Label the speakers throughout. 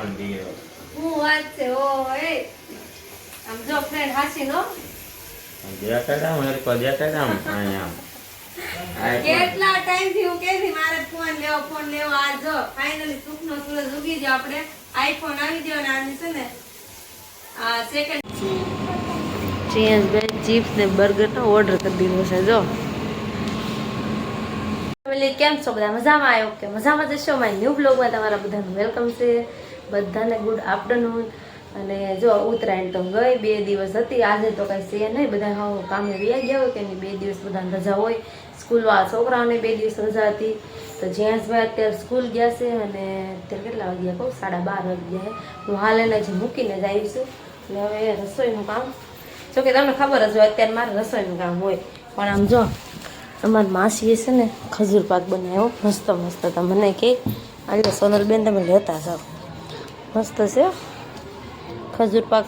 Speaker 1: IPhone દીયો
Speaker 2: હું વાત છે ઓય આમ જો ફ્રેન્ડ હાસી નો
Speaker 1: દેખાડા હું એક દેખાડા આયા
Speaker 2: કેટલા ટાઈમ થી હું કેતી મારે ફોન લેવો આ જો ફાઇનલી સુખનો સૂરજ ઉગી ગયો આપણે આઈફોન આવી ગયો ને આની છે ને આ સેકન્ડ ચીઝ બે ચિપ્સ ને બર્ગર નો ઓર્ડર કરી દીધો છે જો ફેમિલી કેમ છો બધા મજામાં આવ્યો કે મજામાં જશો માય ન્યૂ બ્લોગમાં તમારા બધાનું વેલકમ છે બધાને ગુડ આફ્ટરનૂન અને જો ઉત્તરાયણ તો ગઈ 2 દિવસ હતી આજે તો કઈ છે નહીં બધા હા કામે વ્યા ગયા હોય કે નહીં 2 દિવસ બધાને રજા હોય સ્કૂલવાળા છોકરાઓને 2 દિવસ રજા હતી તો જેન્ટ્સભાઈ અત્યારે સ્કૂલ ગયા છે અને અત્યારે કેટલા વાગ્યા કહું 12:30 વાગ્યા છે હું હાલ એને જ મૂકીને જ આવી છું એટલે હવે રસોઈનું કામ જો કે તમને ખબર જ હોય અત્યારે મારે રસોઈનું કામ હોય પણ આમ જો અમારી માસીએ છે ને ખજૂર પાક બનાવ્યો મસ્ત મસ્ત તો મને કે આજે સોનલબેન તમે લેતા જાઓ મસ્ત છે ખજૂર પાક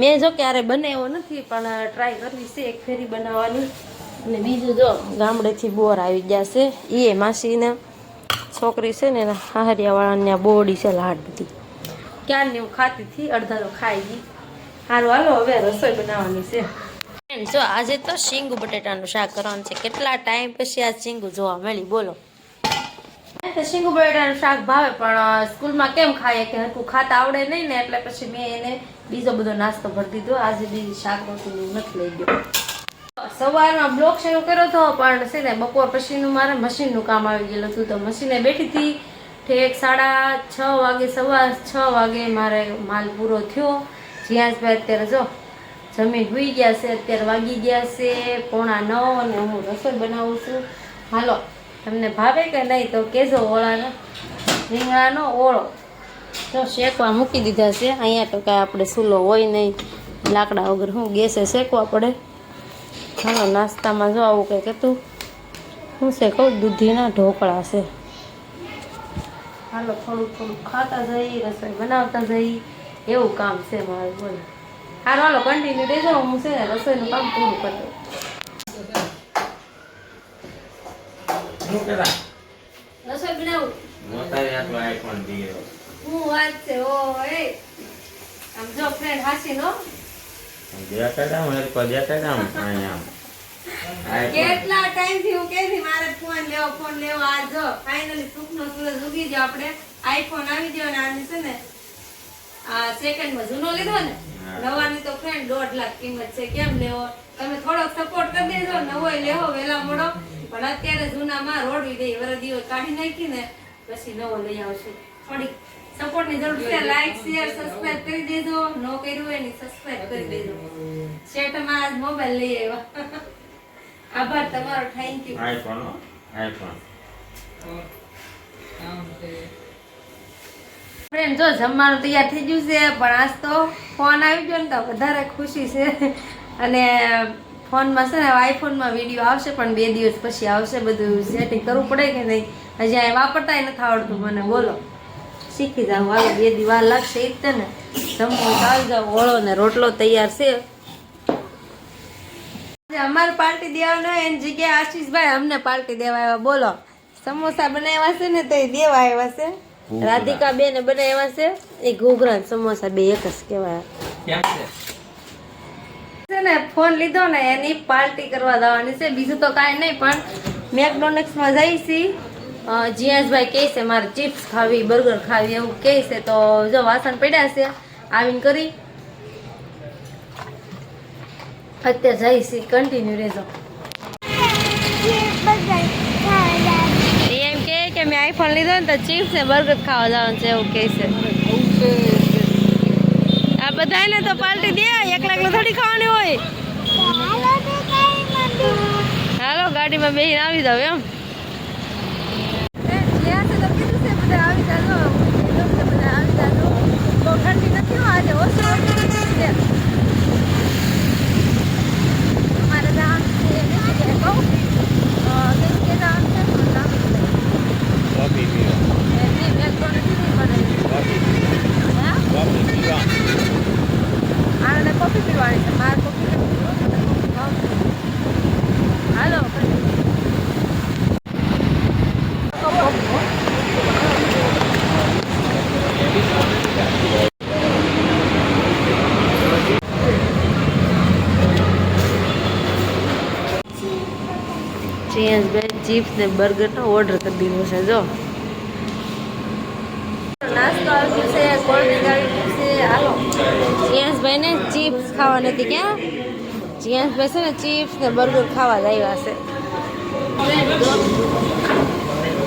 Speaker 2: મેં જો ક્યારે બનાવ્યો નથી પણ ટ્રાય કરવી છે એક ફેરી બનાવવાની અને બીજું જો ગામડેથી બોર આવી ગયા છે એ માસીને છોકરી છે ને એના હાહરિયાવાળાને બોડી છે લાડ બધી ક્યારની હું ખાતી હતી અડધા તો ખાઈ ગઈ સારું હાલો હવે રસોઈ બનાવવાની છે જો આજે તો શીંગુ બટેટાનું શાક કરવાનું છે કેટલા ટાઈમ પછી આ શીંગુ જોવા મળી બોલો શીંગુ બટેટાનું શાક ભાવે પણ સ્કૂલમાં કેમ ખાઈએ કે હરખું ખાતા આવડે નહીં ને એટલે પછી મેં એને બીજો બધો નાસ્તો ભરી દીધો આજે બીજી શાક રોટલી નથી લઈ ગયો સવારમાં બ્લોગ શરૂ કર્યો હતો પણ છે ને બપોર પછીનું મારે મશીનનું કામ આવી ગયેલું હતું તો મશીને બેઠી હતી ઠેક 6:30 વાગે 6:15 વાગે મારે માલ પૂરો થયો જ્યાંસભાઈ અત્યારે જો જમીન હોઈ ગયા છે અત્યારે વાગી ગયા છે 8:45 અને હું રસોઈ બનાવું છું હાલો તમને ભાવે કે નહીં તો કહેજો ઓળાનો રીંગણાનો ઓળો તો શેકવા મૂકી દીધા છે અહીંયા તો કાંઈ આપણે ચૂલો હોય નહીં લાકડા વગર હું ગેસે શેકવા પડે હાલો નાસ્તામાં જો આવું કંઈક હતું શું છે કહું દૂધીના ઢોકળા છે હાલો થોડુંક થોડુંક ખાતા જઈ રસોઈ બનાવતા જઈ એવું કામ છે મારે બોલો હારું હાલો કન્ટિન્યુ રહેજો હું છે ને રસોઈનું કામ પૂરું કરી દઉં રસોઈ બનાવું
Speaker 1: મોતારી આટલો આઈફોન દીયો
Speaker 2: હું વાત છે ઓય આમ જો ફ્રેન્ડ હાસી નો
Speaker 1: દેખાડા હું એક દેખાડા આયા
Speaker 2: કેટલા ટાઈમ થી હું કેતી મારે ફોન લેવો આ જો ફાઇનલી સુખનો સૂરજ ઉગી ગયો આપણે આઈફોન આવી ગયો ને આની છે ને આ સેકન્ડ માં જૂનો લીધો ને નવાની તો ફ્રેન્ડ 1.5 લાખ કિંમત છે કેમ લેવો તમે થોડોક સપોર્ટ કરી દેજો નવોય લેવો વેલા મોડો પણ અત્યારે જૂનામાં રોડવી દે વરદીઓ કાઢી નાખી ને પછી નવો લઈ આવશું થોડી સપોર્ટ ની જરૂર છે લાઈક શેર સબસ્ક્રાઇબ કરી દેજો નો કર્યું હોય ને સબસ્ક્રાઇબ કરી દેજો શેઠમાં આજ મોબાઈલ લઈ આવ્યા આભાર તમારો થેન્ક યુ
Speaker 1: આઈફોન
Speaker 2: ફ્રેન્ડ જો જમવાનું તૈયાર થઈ ગયું છે પણ આજ તો ફોન આવી ગયો ને તો વધારે ખુશી છે અને ફોનમાં છે ને આઈફોનમાં વિડીયો આવશે પણ 2 દિવસ પછી આવશે બધું સેટિંગ કરવું પડે કે નહીં હજી આ વાપરતાય નથી આવડતું મને બોલો શીખી જાઉં હાલો 2 દિવસ વાર લાગશે એ જ ને જમવું આવી જાવ ઓળો ને રોટલો તૈયાર છે અમારે પાર્ટી દેવાનો એની જગ્યાએ આશીષભાઈ અમને પાર્ટી દેવા આવ્યા બોલો સમોસા બનાવ્યા છે ને તો એ દેવા આવ્યા છે રાધિકા બેન બનાવ્યા છે એ ઘૂઘરા સમોસા બે એક જ કહેવાય છે ને ફોન લીધો ને એની પાર્ટી કરવા જવાની છે બીજું તો કાંઈ નહીં પણ મેકડોનલ્ડ્સમાં જઈ છી જીયાસભાઈ કહે છે મારે ચિપ્સ ખાવી બર્ગર ખાવી એવું કહે છે તો જો વાસણ પડ્યા છે આવીને કરી અત્યારે જઈશી કન્ટિન્યુ રહેજો એમ કે મેં આઈફોન લીધો ને તો ચિપ્સ ને બર્ગર ખાવા જવાનું છે એવું કહે છે આ બધાને તો પાર્ટી દે એકલા થોડી ખાવાની હોય હાલો ગાડીમાં બેસીને આવી જાવ એમ આવી જાજો બધા આવી જાજો બહુ ઠંડી નથી આજે ઓછું અમારે જવાનું છે કહું કે જવાનું છે આને કોફી પીવાની છે મારે કોફી હાલો ચિયાંશભાઈ ચિપ્સ ને બર્ગરનો ઓર્ડર કરી દીધો છે. જો નાસ્તો આવી ગયો છે, કોલ્ડ ડ્રિંક આવી ગયું છે. હાલો ચિયાંશભાઈ ને ચિપ્સ ખાવા નથી. ક્યાં ચિયાંશભાઈ છે ને ચિપ્સ ને બર્ગર ખાવા જ આવ્યા છે.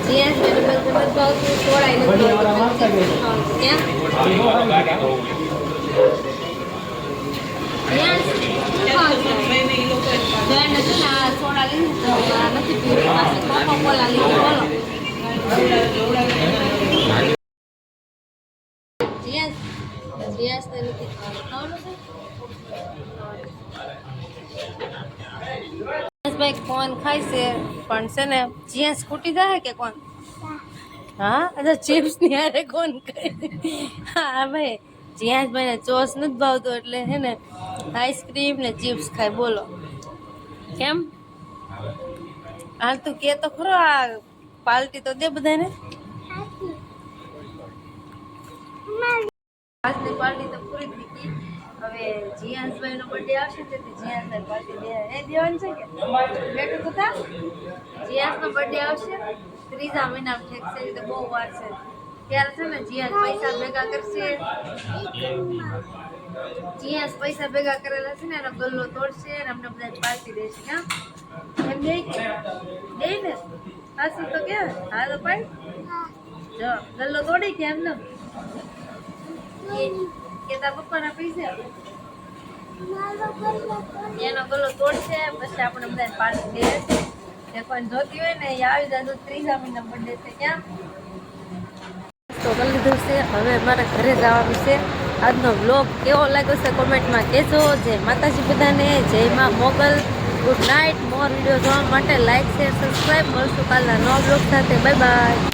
Speaker 2: ચિયાંશભાઈ ને બર્ગર ભાવતું તોડાઈ નથી. કોણ ખાય છે પણ છે ને ચિયાંશ ખૂટી જાય કે કોણ? હા અચ્છા ચિપ્સ ની હારે કોણ ખાય? હા ભાઈ ચિયાંશભાઈ ને ચોસ નથી ભાવતો એટલે હે ને આઈસ્ક્રીમ ને ચિપ્સ ખાય. બોલો કેમ? હાલ તું કે તો ખરો, આ પાર્ટી તો દે બધાને. આજની પાર્ટી તો પૂરી થઈ ગઈ. હવે જીયાંશભાઈ નો બર્થડે આવશે તેથી જીયાંશભાઈ પાર્ટી દે દેવાની છે કે બેઠું તો થા. જીયાંશ નો બર્થડે આવશે 3જા મહિનામાં ઠેકશે, તો બહુ વાર છે. ત્યારે છે ને જીયાંશ પૈસા ભેગા કરશે. જીયાંશ પૈસા ભેગા કરેલા છે ને એનો ગલ્લો તોડશે અને અમને બધા પાર્ટી દેશે. કેમ એમ દે કે દે ને હાસી તો કે હા તો પણ જો ગલ્લો તોડી કે એમને કે તાર પપ્પાના પૈસા એનો ગલ્લો તોડશે પછી આપણે બધા પાર્ટી દેશે. જે કોઈ જોતી હોય ને એ આવી જાય. 3જા મહિના બર્થડે છે. ક્યાં તો કરી લીધું છે. હવે મારા ઘરે જવાનું છે. આજનો વ્લોગ કેવો લાગ્યો છે કોમેન્ટમાં કહેજો. જય માતાજી બધાને, જય માં Mogal. Good night. More video જોવા માટે લાઈક શેર સબસ્ક્રાઈબ. મળશું કાલના નવા વ્લોગ સાથે. Bye bye.